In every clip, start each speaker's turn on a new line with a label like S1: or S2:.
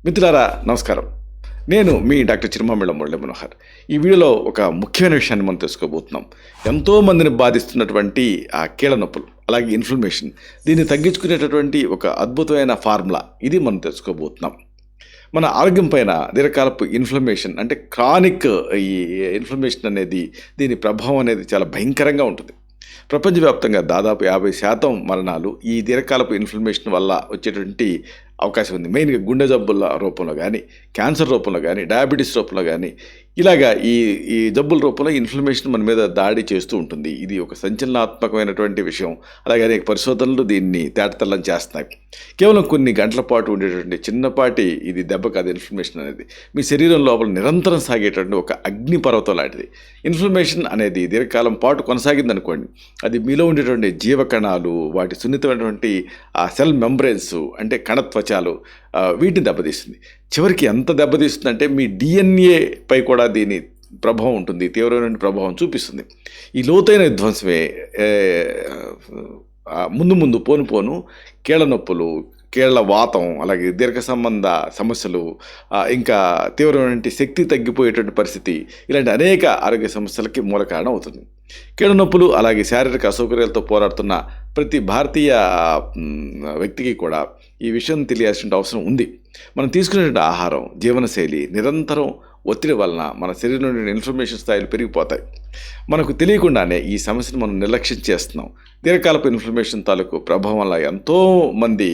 S1: మిత్రులారా నమస్కారం. నేను మీ డాక్టర్ చిరుమామిళ్ళ మురళీ మనోహర్. ఈ వీడియోలో ఒక ముఖ్యమైన విషయాన్ని మనం తెలుసుకోబోతున్నాం. ఎంతోమందిని బాధిస్తున్నటువంటి ఆ కీళ్ళ నొప్పులు, అలాగే ఇన్ఫ్లమేషన్, దీన్ని తగ్గించుకునేటటువంటి ఒక అద్భుతమైన ఫార్ములా ఇది మనం తెలుసుకోబోతున్నాం. మన ఆరోగ్యం పైన దీర్ఘకాలపు ఇన్ఫ్లమేషన్ అంటే క్రానిక్ ఈ ఇన్ఫ్లమేషన్ అనేది, దీని ప్రభావం అనేది చాలా భయంకరంగా ఉంటుంది. ప్రపంచవ్యాప్తంగా దాదాపు 50% మరణాలు ఈ దీర్ఘకాలపు ఇన్ఫ్లమేషన్ వల్ల వచ్చేటువంటి అవకాశం ఉంది. మెయిన్గా గుండె జబ్బుల రూపంలో కానీ, క్యాన్సర్ రూపంలో కానీ, డయాబెటీస్ రూపంలో కానీ, ఇలాగా ఈ ఈ జబ్బుల రూపంలో ఇన్ఫ్లమేషన్ మన మీద దాడి చేస్తూ ఉంటుంది. ఇది ఒక సంచలనాత్మకమైనటువంటి విషయం. అలాగే అనేక పరిశోధనలు దీన్ని తేటతెల్లం చేస్తున్నాయి. కేవలం కొన్ని గంటల పాటు ఉండేటువంటి చిన్నపాటి ఇది దెబ్బ కాదు ఇన్ఫ్లమేషన్ అనేది. మీ శరీరం లోపల నిరంతరం సాగేటువంటి ఒక అగ్నిపర్వతం లాంటిది. ఇన్ఫ్లమేషన్ అనేది దీర్ఘకాలం పాటు కొనసాగిందనుకోండి, అది మీలో ఉండేటువంటి జీవకణాలు, వాటి సున్నితమైనటువంటి ఆ సెల్ మెంబ్రెన్స్ అంటే కణత్వచాలు, వీటిని దెబ్బతీస్తుంది. చివరికి ఎంత దెబ్బతీస్తుందంటే మీ డిఎన్ఏ పై కూడా దీని ప్రభావం ఉంటుంది, తీవ్రమైన ప్రభావం చూపిస్తుంది. ఈ లోతైన విధ్వంసమే ముందు ముందు పోను పోను కీళ్ళ నొప్పులు, కీళ్ల వాతం, అలాగే దీర్ఘ సంబంధ సమస్యలు, ఇంకా తీవ్రమైన శక్తి తగ్గిపోయేటువంటి పరిస్థితి, ఇలాంటి అనేక ఆరోగ్య సమస్యలకి మూల కారణం అవుతుంది. కీళ్ళ నొప్పులు అలాగే శారీరక అసౌకర్యాలతో పోరాడుతున్న ప్రతి భారతీయ వ్యక్తికి కూడా ఈ విషయం తెలియాల్సిన అవసరం ఉంది. మనం తీసుకునేటువంటి ఆహారం, జీవనశైలి, నిరంతరం ఒత్తిడి వలన మన శరీరంలోని ఇన్ఫ్లమేషన్ స్థాయిలు పెరిగిపోతాయి. మనకు తెలియకుండానే ఈ సమస్యను మనం నిర్లక్ష్యం చేస్తున్నాం. దీర్ఘకాలపు ఇన్ఫ్లమేషన్ తాలూకు ప్రభావం వల్ల ఎంతోమంది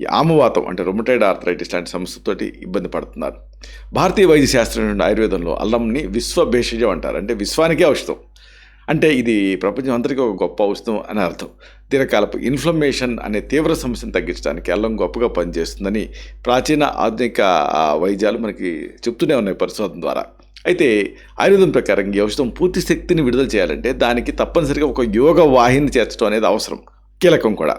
S1: ఈ ఆమవాతం అంటే రొమటైడ్ ఆర్థరైటిస్ లాంటి సమస్యతోటి ఇబ్బంది పడుతున్నారు. భారతీయ వైద్య శాస్త్రం ఆయుర్వేదంలో అల్లంని విశ్వ భేషజం అంటారు. అంటే విశ్వానికే ఔషధం. అంటే ఇది ప్రపంచం అంతటికీ ఒక గొప్ప ఔషధం అని అర్థం. దీర్ఘకాలపు ఇన్ఫ్లమేషన్ అనే తీవ్ర సమస్యను తగ్గించడానికి అల్లం గొప్పగా పనిచేస్తుందని ప్రాచీన ఆధునిక వైద్యాలు మనకి చెప్తూనే ఉన్నాయి పరిశోధన ద్వారా. అయితే ఆయుర్వేదం ప్రకారం ఈ ఔషధం పూర్తి శక్తిని విడుదల చేయాలంటే దానికి తప్పనిసరిగా ఒక యోగ వాహిని చేర్చడం అనేది అవసరం, కీలకం కూడా.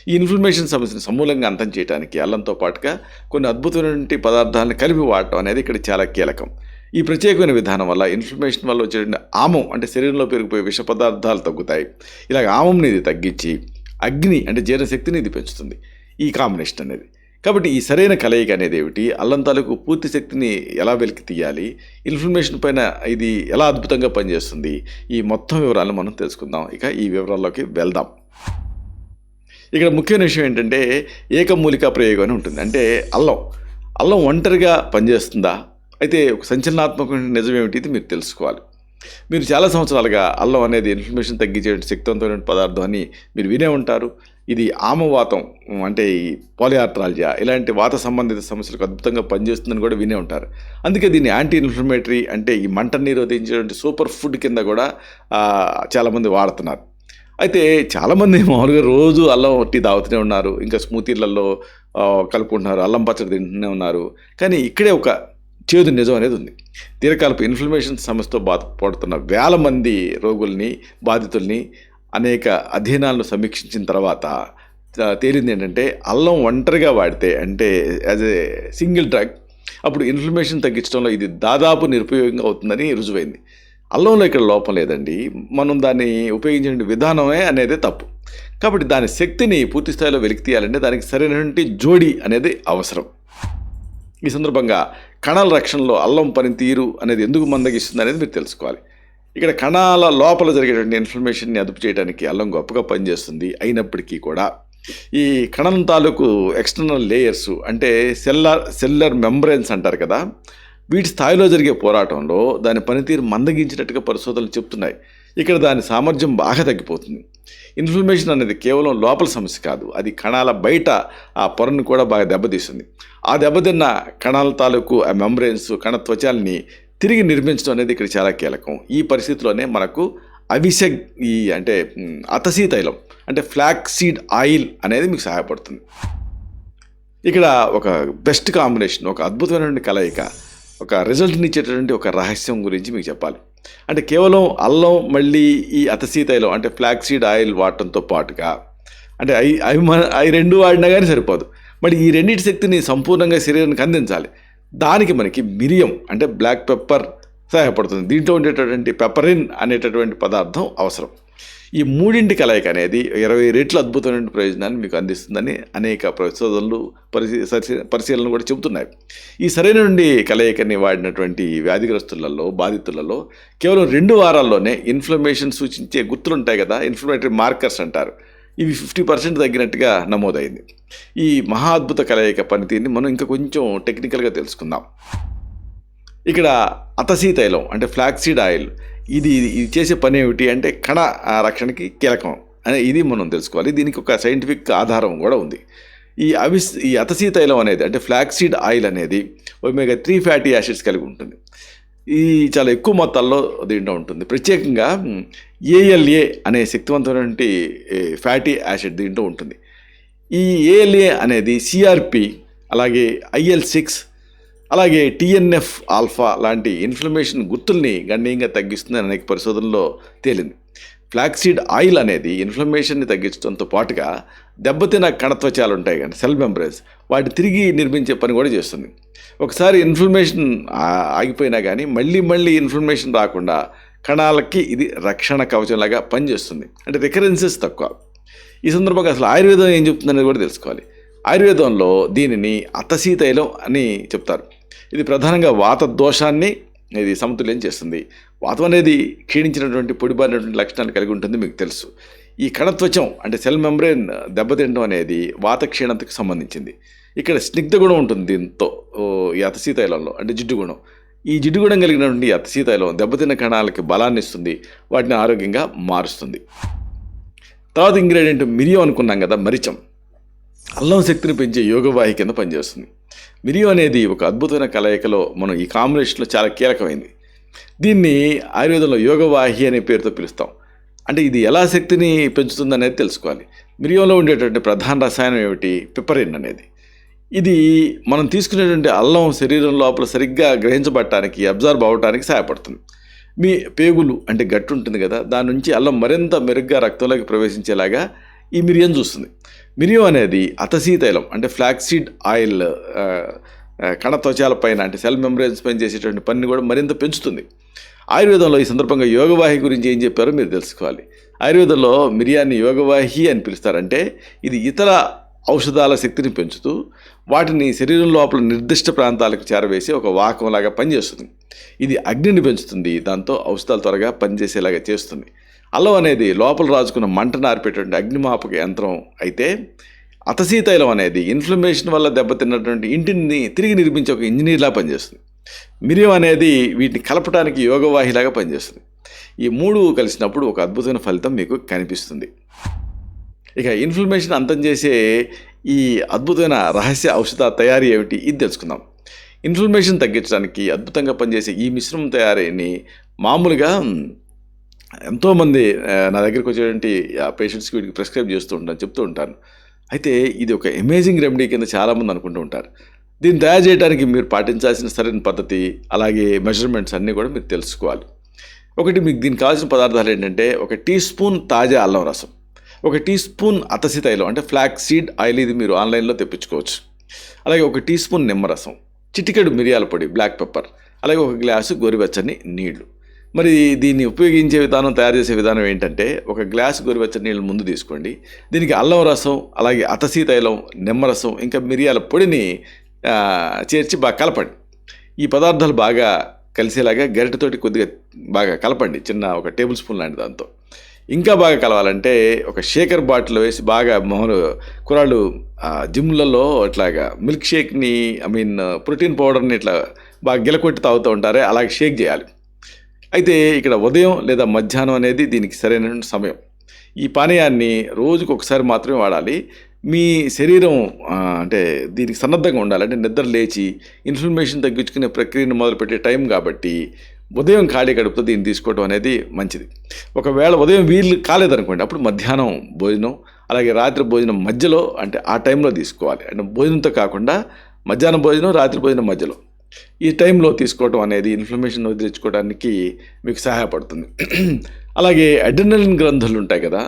S1: ఈ ఇన్ఫ్లమేషన్ సమస్యను సమూలంగా అంతం చేయడానికి అల్లంతో పాటుగా కొన్ని అద్భుతమైన పదార్థాలను కలిపి వాడటం అనేది ఇక్కడ చాలా కీలకం. ఈ ప్రత్యేకమైన విధానం వల్ల ఇన్ఫ్లమేషన్ వల్ల వచ్చే ఆమం అంటే శరీరంలో పెరిగిపోయే విష పదార్థాలు తగ్గుతాయి. ఇలాగ ఆమంని ఇది తగ్గించి అగ్ని అంటే జీర్ణశక్తిని ఇది పెంచుతుంది ఈ కాంబినేషన్ అనేది. కాబట్టి ఈ సరైన కలయిక అనేది ఏమిటి, అల్లం తాలూకు పూర్తి శక్తిని ఎలా వెలికి తీయాలి, ఇన్ఫ్లమేషన్ పైన ఇది ఎలా అద్భుతంగా పనిచేస్తుంది, ఈ మొత్తం వివరాలను మనం తెలుసుకుందాం. ఇక ఈ వివరాల్లోకి వెళ్దాం. ఇక్కడ ముఖ్యమైన విషయం ఏంటంటే ఏకమూలికా ప్రయోగం అని ఉంటుంది. అంటే అల్లం ఒంటరిగా పనిచేస్తుందా? అయితే ఒక సంచలనాత్మకమైన నిజం ఏమిటి, ఇది మీరు తెలుసుకోవాలి. మీరు చాలా సంవత్సరాలుగా అల్లం అనేది ఇన్ఫ్లమేషన్ తగ్గించే శక్తివంతమైన పదార్థం అని మీరు వినే ఉంటారు. ఇది ఆమవాతం అంటే ఈ పాలిఆర్థ్రాలజియా ఇలాంటి వాత సంబంధిత సమస్యలకు అద్భుతంగా పనిచేస్తుందని కూడా వినే ఉంటారు. అందుకే దీన్ని యాంటీ ఇన్ఫ్లమేటరీ అంటే ఈ మంటను నిరోధించేటువంటి సూపర్ ఫుడ్ కింద కూడా చాలామంది వాడుతున్నారు. అయితే చాలామంది మామూలుగా రోజు అల్లం టీ తాగుతూనే ఉన్నారు, ఇంకా స్మూతీలలో కలుపుకుంటున్నారు, అల్లం పచ్చడి తింటూనే ఉన్నారు. కానీ ఇక్కడే ఒక చేదు నిజం అనేది ఉంది. దీర్ఘకాలపు ఇన్ఫ్లమేషన్ సమస్యతో బాధపడుతున్న వేల మంది రోగుల్ని, బాధితుల్ని అనేక అధ్యయనాలను సమీక్షించిన తర్వాత తేలింది ఏంటంటే అల్లం ఒంటరిగా వాడితే అంటే యాజ్ ఏ సింగిల్ డ్రగ్ అప్పుడు ఇన్ఫ్లమేషన్ తగ్గించడంలో ఇది దాదాపు నిరుపయోగంగా అవుతుందని రుజువైంది. అల్లంలో ఇక్కడ లోపం లేదండి, మనం దాన్ని ఉపయోగించే విధానమే అనేది తప్పు. కాబట్టి దాని శక్తిని పూర్తి స్థాయిలో వెలికి తీయాలంటే దానికి సరైనటువంటి జోడి అనేది అవసరం. ఈ సందర్భంగా కణాల రక్షణలో అల్లం పనితీరు అనేది ఎందుకు మందగిస్తుంది అనేది మీరు తెలుసుకోవాలి. ఇక్కడ కణాల లోపల జరిగేటువంటి ఇన్ఫ్లమేషన్ని అదుపు చేయడానికి అల్లం గొప్పగా పనిచేస్తుంది. అయినప్పటికీ కూడా ఈ కణం తాలూకు ఎక్స్టర్నల్ లేయర్స్ అంటే సెల్లర్ మెంబ్రెన్స్ అంటారు కదా, వీటి స్థాయిలో జరిగే పోరాటంలో దాని పనితీరు మందగించినట్టుగా పరిశోధనలు చెప్తున్నాయి. ఇక్కడ దాని సామర్థ్యం బాగా తగ్గిపోతుంది. ఇన్ఫ్లమేషన్ అనేది కేవలం లోపల సమస్య కాదు, అది కణాల బయట ఆ పొరను కూడా బాగా దెబ్బతీస్తుంది. ఆ దెబ్బతిన్న కణాల తాలూకు ఆ మెంబ్రెన్స్, కణత్వచాలని తిరిగి నిర్మించడం అనేది ఇక్కడ చాలా కీలకం. ఈ పరిస్థితిలోనే మనకు ఈ అంటే అతసీ తైలం అంటే ఫ్లాక్స్ సీడ్ ఆయిల్ అనేది మీకు సహాయపడుతుంది. ఇక్కడ ఒక బెస్ట్ కాంబినేషన్, ఒక అద్భుతమైనటువంటి కలయిక, ఒక రిజల్ట్ని ఇచ్చేటటువంటి ఒక రహస్యం గురించి మీకు చెప్పాలి. అంటే కేవలం అల్లం మళ్ళీ ఈ అతసీ తైలం అంటే ఫ్లాక్స్ సీడ్ ఆయిల్ వాడటంతో పాటుగా అంటే అవి రెండు వాడినా కానీ సరిపోదు, మరి ఈ రెండింటి శక్తిని సంపూర్ణంగా శరీరానికి అందించాలి. దానికి మనకి మిరియం అంటే బ్లాక్ పెప్పర్ సహాయపడుతుంది. దీంట్లో ఉండేటటువంటి పెప్పరిన్ అనేటటువంటి పదార్థం అవసరం. ఈ మూడింటి కలయిక అనేది 20 రెట్లు అద్భుతమైన ప్రయోజనాన్ని మీకు అందిస్తుందని అనేక పరిశోధనలు పరిశీలనలు కూడా చెబుతున్నాయి. ఈ సరైన నుండి కలయికని వాడినటువంటి వ్యాధిగ్రస్తులలో బాధితులలో కేవలం 2 వారాల్లోనే ఇన్ఫ్లమేషన్ సూచించే గుర్తులు ఉంటాయి కదా, ఇన్ఫ్లమేటరీ మార్కర్స్ అంటారు, ఇవి 50% తగ్గినట్టుగా నమోదైంది. ఈ మహా అద్భుత కలయిక పనితీరుని మనం ఇంకా కొంచెం టెక్నికల్గా తెలుసుకుందాం. ఇక్కడ అతసీ తైలం అంటే ఫ్లాక్సీడ్ ఆయిల్ ఇది చేసే పని ఏమిటి అంటే కణ రక్షణకి కీలకం అని ఇది మనం తెలుసుకోవాలి. దీనికి ఒక సైంటిఫిక్ ఆధారం కూడా ఉంది. ఈ అతసీ తైలం అనేది అంటే ఫ్లాక్సీడ్ ఆయిల్ అనేది ఒమేగా 3 ఫ్యాటీ యాసిడ్స్ కలిగి ఉంటుంది. ఇది చాలా ఎక్కువ మొత్తాల్లో దీంట్లో ఉంటుంది. ప్రత్యేకంగా ALA అనే శక్తివంతమైనటువంటి ఫ్యాటీ యాసిడ్ దీంట్లో ఉంటుంది. ఈ ALA అనేది CRP అలాగే IL-6 అలాగే TNF ఆల్ఫా లాంటి ఇన్ఫ్లమేషన్ గుర్తుల్ని గణనీయంగా తగ్గిస్తుందని అనేక పరిశోధనలో తేలింది. ఫ్లాక్సీడ్ ఆయిల్ అనేది ఇన్ఫ్లమేషన్ని తగ్గించడంతో పాటుగా దెబ్బతిన్న కణత్వచాలు ఉంటాయి కానీ సెల్ మెంబ్రేన్స్ వాటిని తిరిగి నిర్మించే పని కూడా చేస్తుంది. ఒకసారి ఇన్ఫ్లమేషన్ ఆగిపోయినా కానీ మళ్ళీ ఇన్ఫ్లమేషన్ రాకుండా కణాలకి ఇది రక్షణ కవచంలాగా పనిచేస్తుంది. అంటే రికరెన్సెస్ తక్కువ. ఈ సందర్భంగా అసలు ఆయుర్వేదం ఏం చెప్తుందనేది కూడా తెలుసుకోవాలి. ఆయుర్వేదంలో దీనిని అతసీ తైలం అని చెప్తారు. ఇది ప్రధానంగా వాత దోషాన్ని ఇది సమతుల్యం చేస్తుంది. వాతం అనేది క్షీణించినటువంటి పొడిబారినటువంటి లక్షణాలు కలిగి ఉంటుంది, మీకు తెలుసు. ఈ కణత్వచం అంటే సెల్ మెంబ్రేన్ దెబ్బతింటం అనేది వాత క్షీణతకు సంబంధించింది. ఇక్కడ స్నిగ్ధ గుణం ఉంటుంది దీంతో ఈ అతసీ తైలంలో, అంటే జిడ్డు గుణం. ఈ జిడ్డు గుణం కలిగినటువంటి అతసీ తైలం దెబ్బతిన్న కణాలకి బలాన్ని ఇస్తుంది, వాటిని ఆరోగ్యంగా మారుస్తుంది. తర్వాత ఇంగ్రీడియంట్ మిరియం అనుకున్నాం కదా, మరిచం అల్లం శక్తిని పెంచే యోగవాహి కింద పనిచేస్తుంది. మిరియం అనేది ఒక అద్భుతమైన కలయికలో మనం ఈ కాంబినేషన్లో చాలా కీలకమైంది. దీన్ని ఆయుర్వేదంలో యోగవాహి అనే పేరుతో పిలుస్తాం. అంటే ఇది ఎలా శక్తిని పెంచుతుంది అనేది తెలుసుకోవాలి. మిరియంలో ఉండేటువంటి ప్రధాన రసాయనం ఏమిటి? పిపరిన్ అనేది. ఇది మనం తీసుకునేటువంటి అల్లం శరీరం లోపల సరిగ్గా గ్రహించబడటానికి, అబ్జర్వ్ అవ్వడానికి సహాయపడుతుంది. మీ పేగులు అంటే గట్టు ఉంటుంది కదా, దాని నుంచి అల్లం మరింత మెరుగ్గా రక్తంలోకి ప్రవేశించేలాగా ఈ మిరియం చూస్తుంది. మిరియం అనేది అతసీ తైలం అంటే ఫ్లాక్సీడ్ ఆయిల్ కణత్వచాల పైన అంటే సెల్ మెంబ్రేన్స్ పైన చేసేటువంటి పనిని కూడా మరింత పెంచుతుంది. ఆయుర్వేదంలో ఈ సందర్భంగా యోగవాహి గురించి ఏం చెప్పారో మీరు తెలుసుకోవాలి. ఆయుర్వేదంలో మిరియాన్ని యోగవాహి అని పిలుస్తారంటే ఇది ఇతర ఔషధాల శక్తిని పెంచుతూ వాటిని శరీరం లోపల నిర్దిష్ట ప్రాంతాలకు చేరవేసి ఒక వాకంలాగా పనిచేస్తుంది. ఇది అగ్నిని పెంచుతుంది, దాంతో ఔషధాలు త్వరగా పనిచేసేలాగా చేస్తుంది. అల్లం అనేది లోపల రాజుకున్న మంటను ఆర్పేటువంటి అగ్నిమాపక యంత్రం అయితే, అతసీ తైలం అనేది ఇన్ఫ్లమేషన్ వల్ల దెబ్బతిన్నటువంటి ఇంటిని తిరిగి నిర్మించే ఒక ఇంజనీర్లా పనిచేస్తుంది. మిరియం అనేది వీటిని కలపడానికి యోగవాహిలాగా పనిచేస్తుంది. ఈ 3 కలిసినప్పుడు ఒక అద్భుతమైన ఫలితం మీకు కనిపిస్తుంది. ఇక ఇన్ఫ్లమేషన్ అంతం చేసే ఈ అద్భుతమైన రహస్య ఔషధ తయారీ ఏమిటి ఇది తెలుసుకుందాం. ఇన్ఫ్లమేషన్ తగ్గించడానికి అద్భుతంగా పనిచేసే ఈ మిశ్రమం తయారీని మామూలుగా ఎంతోమంది నా దగ్గరికి వచ్చేటువంటి పేషెంట్స్కి వీటికి ప్రిస్క్రైబ్ చెప్తూ ఉంటాను. అయితే ఇది ఒక అమేజింగ్ రెమెడీ కింద చాలామంది అనుకుంటూ ఉంటారు. దీన్ని తయారు చేయడానికి మీరు పాటించాల్సిన సరైన పద్ధతి అలాగే మెజర్మెంట్స్ అన్నీ కూడా మీరు తెలుసుకోవాలి. ఒకటి, మీకు దీనికి కావాల్సిన పదార్థాలు ఏంటంటే 1 టీ స్పూన్ తాజా అల్లం రసం, 1 టీ స్పూన్ అతసీ తైలం అంటే ఫ్లాక్స్ సీడ్ ఆయిల్, ఇది మీరు ఆన్లైన్లో తెప్పించుకోవచ్చు. అలాగే 1 టీ స్పూన్ నిమ్మరసం, చిటికెడు మిరియాల పొడి బ్లాక్ పెప్పర్, అలాగే 1 గ్లాసు గోరువెచ్చని నీళ్లు. మరి దీన్ని ఉపయోగించే విధానం, తయారు చేసే విధానం ఏంటంటే 1 గ్లాసు గోరువెచ్చని నీళ్ళు ముందు తీసుకోండి. దీనికి అల్లం రసం అలాగే అతసీ తైలం, నిమ్మరసం ఇంకా మిరియాల పొడిని చేర్చి బాగా కలపండి. ఈ పదార్థాలు బాగా కలిసేలాగా గరిటెతోటి కొద్దిగా బాగా కలపండి, చిన్న 1 టేబుల్ స్పూన్ లాంటి దాంతో. ఇంకా బాగా కలవాలంటే 1 షేకర్ బాటిల్ వేసి బాగా మామూలు కుర్రాళ్ళు జిమ్లలో ఇట్లాగా మిల్క్ షేక్ని ప్రోటీన్ పౌడర్ని ఇట్లా బాగా గిలకొట్టి తాగుతూ ఉంటారే, అలాగే షేక్ చేయాలి. అయితే ఇక్కడ ఉదయం లేదా మధ్యాహ్నం అనేది దీనికి సరైన సమయం. ఈ పానీయాన్ని రోజుకు ఒకసారి మాత్రమే వాడాలి. మీ శరీరం అంటే దీనికి సన్నద్ధంగా ఉండాలి. అంటే నిద్ర లేచి ఇన్ఫ్లమేషన్ తగ్గించుకునే ప్రక్రియను మొదలుపెట్టే టైం కాబట్టి ఉదయం ఖాళీ కడుపుతో దీన్ని తీసుకోవడం అనేది మంచిది. ఒకవేళ ఉదయం వీలు కాలేదనుకోండి, అప్పుడు మధ్యాహ్నం భోజనం అలాగే రాత్రి భోజనం మధ్యలో, అంటే ఆ టైంలో తీసుకోవాలి. అంటే భోజనంతో కాకుండా మధ్యాహ్నం భోజనం రాత్రి భోజనం మధ్యలో ఈ టైంలో తీసుకోవడం అనేది ఇన్ఫ్లమేషన్ వదిలించుకోవడానికి మీకు సహాయపడుతుంది. అలాగే అడ్రినలిన్ గ్రంథులు ఉంటాయి కదా,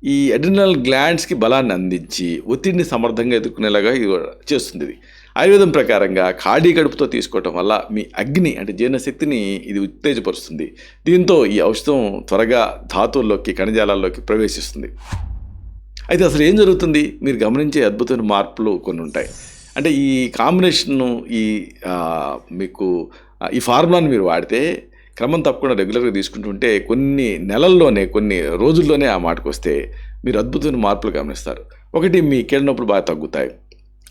S1: ఈ అడ్రినల్ గ్లాండ్స్కి బలాన్ని అందించి ఒత్తిడిని సమర్థంగా ఎదుర్కొనేలాగా ఇది చేస్తుంది. ఇది ఆయుర్వేదం ప్రకారంగా ఖాళీ కడుపుతో తీసుకోవటం వల్ల మీ అగ్ని అంటే జీర్ణశక్తిని ఇది ఉత్తేజపరుస్తుంది. దీంతో ఈ ఔషధం త్వరగా ధాతువుల్లోకి కణజాలాల్లోకి ప్రవేశిస్తుంది. అయితే అసలు ఏం జరుగుతుంది? మీరు గమనించే అద్భుతమైన మార్పులు కొన్ని ఉంటాయి. అంటే ఈ కాంబినేషన్ను మీకు ఈ ఫార్ములాని మీరు వాడితే క్రమం తప్పకుండా రెగ్యులర్గా తీసుకుంటుంటే కొన్ని నెలల్లోనే కొన్ని రోజుల్లోనే ఆ మాటకు వస్తే మీరు అద్భుతమైన మార్పులు గమనిస్తారు. ఒకటి, మీ కీళ్ళ నొప్పులు బాగా తగ్గుతాయి.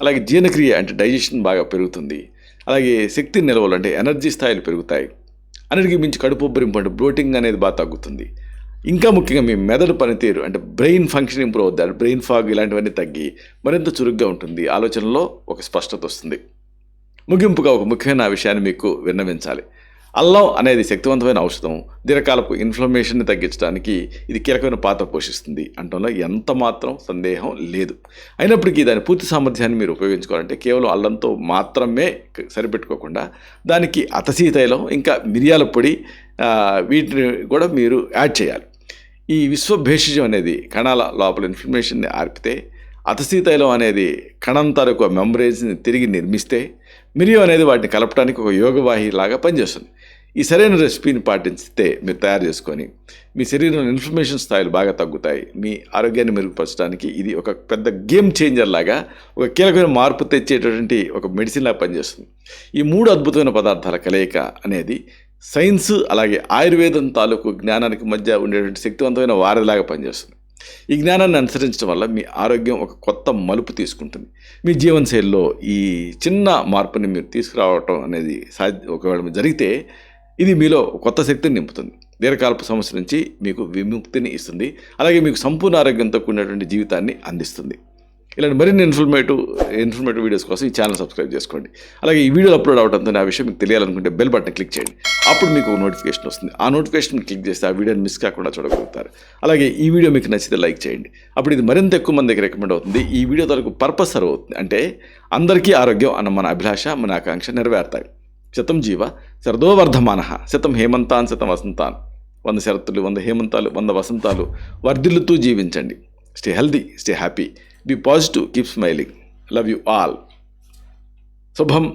S1: అలాగే జీర్ణక్రియ అంటే డైజెషన్ బాగా పెరుగుతుంది. అలాగే శక్తి నిల్వలు అంటే ఎనర్జీ స్థాయిలు పెరుగుతాయి. అన్నిటికీ మించి కడుపు ఉబ్బరింపు అంటే బ్లోటింగ్ అనేది బాగా తగ్గుతుంది. ఇంకా ముఖ్యంగా మీ మెదడు పనితీరు అంటే బ్రెయిన్ ఫంక్షన్ ఇంప్రూవ్ అవుతుంది. బ్రెయిన్ ఫాగ్ ఇలాంటివన్నీ తగ్గి మరింత చురుగ్గా ఉంటుంది. ఆలోచనలో ఒక స్పష్టత వస్తుంది. ముగింపుగా ఒక ముఖ్యమైన విషయాన్ని మీకు విన్నవించాలి. అల్లం అనేది శక్తివంతమైన ఔషధం. దీర్ఘకాలపు ఇన్ఫ్లమేషన్ని తగ్గించడానికి ఇది కీలకమైన పాత్ర పోషిస్తుంది అనడంలో ఎంత మాత్రం సందేహం లేదు. అయినప్పటికీ దాని పూర్తి సామర్థ్యాన్ని మీరు ఉపయోగించుకోవాలంటే కేవలం అల్లంతో మాత్రమే సరిపెట్టుకోకుండా దానికి అతసీ తైలం ఇంకా మిరియాల పొడి వీటిని కూడా మీరు యాడ్ చేయాలి. ఈ విశ్వ భేషజం అనేది కణాల లోపల ఇన్ఫ్లమేషన్ని ఆర్పితే, అతసీ తైలం అనేది కణం తాలూకు మెమరీస్ని తిరిగి నిర్మిస్తే, మిరియం అనేది వాటిని కలపడానికి ఒక యోగవాహి లాగా పనిచేస్తుంది. ఈ సరైన రెసిపీని పాటిస్తే మీరు తయారు చేసుకొని మీ శరీరంలో ఇన్ఫ్లమేషన్ స్థాయిలు బాగా తగ్గుతాయి. మీ ఆరోగ్యాన్ని మెరుగుపరచడానికి ఇది ఒక పెద్ద గేమ్ చేంజర్ లాగా, ఒక కీలకమైన మార్పు తెచ్చేటటువంటి ఒక మెడిసిన్ లాగా పనిచేస్తుంది. ఈ 3 అద్భుతమైన పదార్థాల కలయిక అనేది సైన్స్ అలాగే ఆయుర్వేదం తాలూకు జ్ఞానానికి మధ్య ఉండేటువంటి శక్తివంతమైన వారధిలాగా పనిచేస్తుంది. ఈ జ్ఞానాన్ని అనుసరించడం వల్ల మీ ఆరోగ్యం ఒక కొత్త మలుపు తీసుకుంటుంది. మీ జీవనశైలిలో ఈ చిన్న మార్పుని మీరు తీసుకురావటం అనేది ఒకవేళ జరిగితే ఇది మీలో కొత్త శక్తిని నింపుతుంది. దీర్ఘకాలపు సమస్య నుంచి మీకు విముక్తిని ఇస్తుంది. అలాగే మీకు సంపూర్ణ ఆరోగ్యంతో కూడినటువంటి జీవితాన్ని అందిస్తుంది. ఇలాంటి మరిన్ని ఇన్ఫర్మేటివ్ వీడియోస్ కోసం ఈ ఛానల్ సబ్స్క్రైబ్ చేసుకోండి. అలాగే ఈ వీడియోలు అప్లోడ్ అవడంతో ఆ విషయం మీకు తెలియాలనుకుంటే బెల్ బటన్ క్లిక్ చేయండి. అప్పుడు మీకు నోటిఫికేషన్ వస్తుంది. ఆ నోటిఫికేషన్ క్లిక్ చేస్తే ఆ వీడియోని మిస్ కాకుండా చూడగలుగుతారు. అలాగే ఈ వీడియో మీకు నచ్చితే లైక్ చేయండి. అప్పుడు ఇది మరింత ఎక్కువ మందికి రికమెండ్ అవుతుంది. ఈ వీడియో తరకు పర్పస్ సర్వ్ అవుతుంది. అంటే అందరికీ ఆరోగ్యం అన్న మన అభిలాష, మన ఆకాంక్ష నెరవేరుతాయి. శతం జీవ శరదో వర్ధమానః, శతం హేమంతాన్ శతం వసంతాన్. 100 శరత్తులు, 100 హేమంతాలు, 100 వసంతాలు వర్ధిల్లుతూ జీవించండి. Stay healthy, stay happy, be positive, keep smiling. Love you all. Subham.